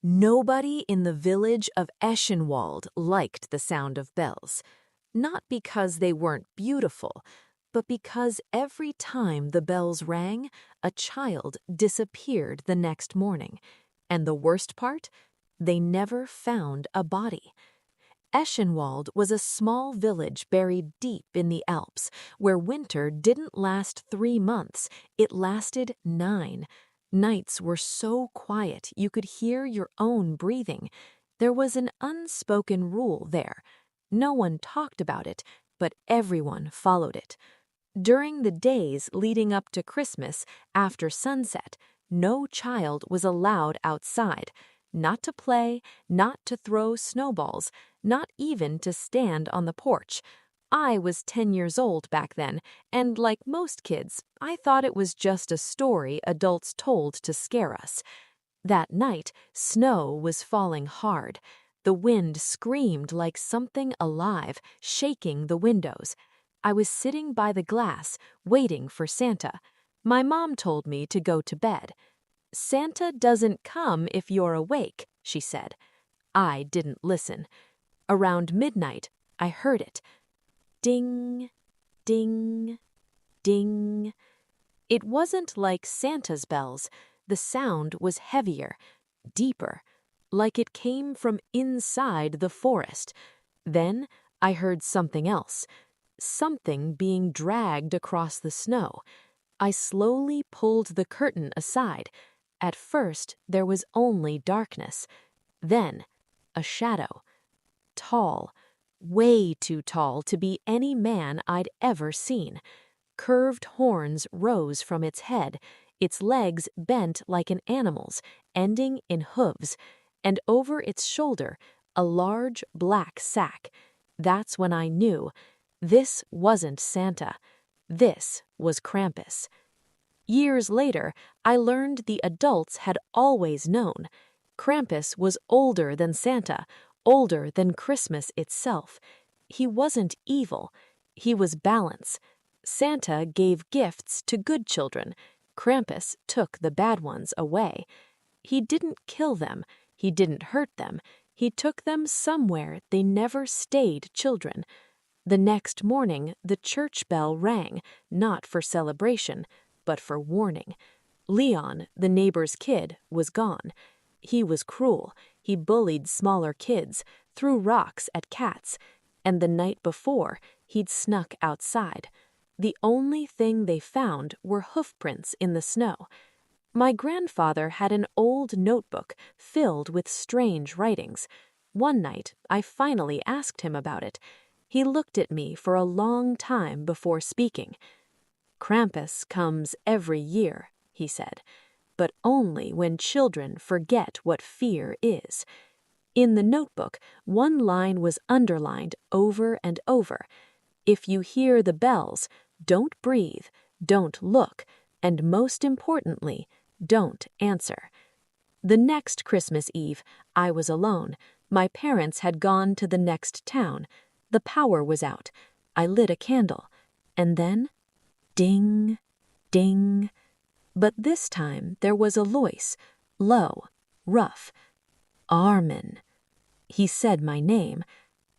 Nobody in the village of Eschenwald liked the sound of bells, not because they weren't beautiful, but because every time the bells rang, a child disappeared the next morning. And the worst part? They never found a body. Eschenwald was a small village buried deep in the Alps, where winter didn't last 3 months, it lasted 9. Nights were so quiet you could hear your own breathing. There was an unspoken rule there. No one talked about it, but everyone followed it. During the days leading up to Christmas, after sunset, no child was allowed outside. Not to play, not to throw snowballs, not even to stand on the porch. I was 10 years old back then, and like most kids, I thought it was just a story adults told to scare us. That night, snow was falling hard. The wind screamed like something alive, shaking the windows. I was sitting by the glass, waiting for Santa. My mom told me to go to bed. "Santa doesn't come if you're awake," she said. I didn't listen. Around midnight, I heard it. Ding, ding, ding. It wasn't like Santa's bells. The sound was heavier, deeper, like it came from inside the forest. Then I heard something else, something being dragged across the snow. I slowly pulled the curtain aside. At first, there was only darkness. Then, a shadow. Tall, way too tall to be any man I'd ever seen. Curved horns rose from its head, its legs bent like an animal's, ending in hooves, and over its shoulder, a large black sack. That's when I knew. This wasn't Santa. This was Krampus. Years later, I learned the adults had always known. Krampus was older than Santa, older than Christmas itself. He wasn't evil. He was balance. Santa gave gifts to good children. Krampus took the bad ones away. He didn't kill them. He didn't hurt them. He took them somewhere they never stayed children. The next morning, the church bell rang, not for celebration, but for warning. Leon, the neighbor's kid, was gone. He was cruel. He bullied smaller kids, threw rocks at cats, and the night before, he'd snuck outside. The only thing they found were hoofprints in the snow. My grandfather had an old notebook filled with strange writings. One night, I finally asked him about it. He looked at me for a long time before speaking. "Krampus comes every year," he said, "but only when children forget what fear is." In the notebook, one line was underlined over and over. "If you hear the bells, don't breathe, don't look, and most importantly, don't answer." The next Christmas Eve, I was alone. My parents had gone to the next town. The power was out. I lit a candle. And then, ding, ding. But this time there was a voice, low, rough. "Armin." He said my name.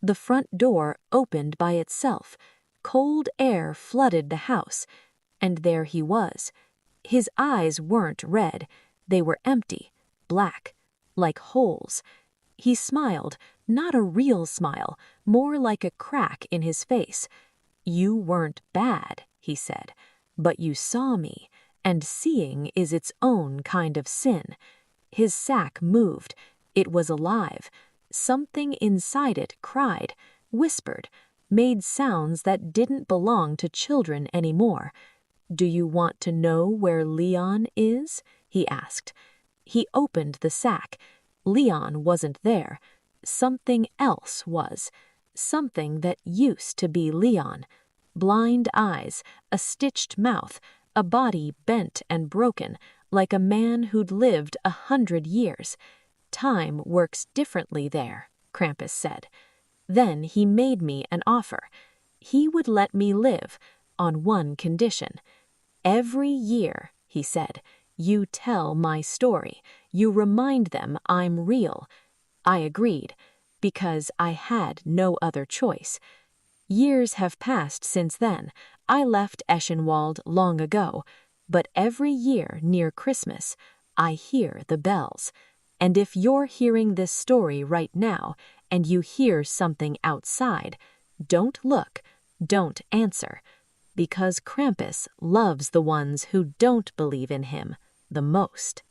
The front door opened by itself. Cold air flooded the house. And there he was. His eyes weren't red. They were empty, black, like holes. He smiled, not a real smile, more like a crack in his face. "You weren't bad," he said, "but you saw me, and seeing is its own kind of sin." His sack moved. It was alive. Something inside it cried, whispered, made sounds that didn't belong to children anymore. "Do you want to know where Leon is?" he asked. He opened the sack. Leon wasn't there. Something else was. Something that used to be Leon. Blind eyes, a stitched mouth, a body bent and broken, like a man who'd lived 100 years. Time works differently there, Krampus said. Then he made me an offer. He would let me live, on one condition. Every year, he said, You tell my story. You remind them I'm real. I agreed, because I had no other choice. Years have passed since then. I left Eschenwald long ago, but every year near Christmas, I hear the bells. And if you're hearing this story right now and you hear something outside, don't look, don't answer, because Krampus loves the ones who don't believe in him the most.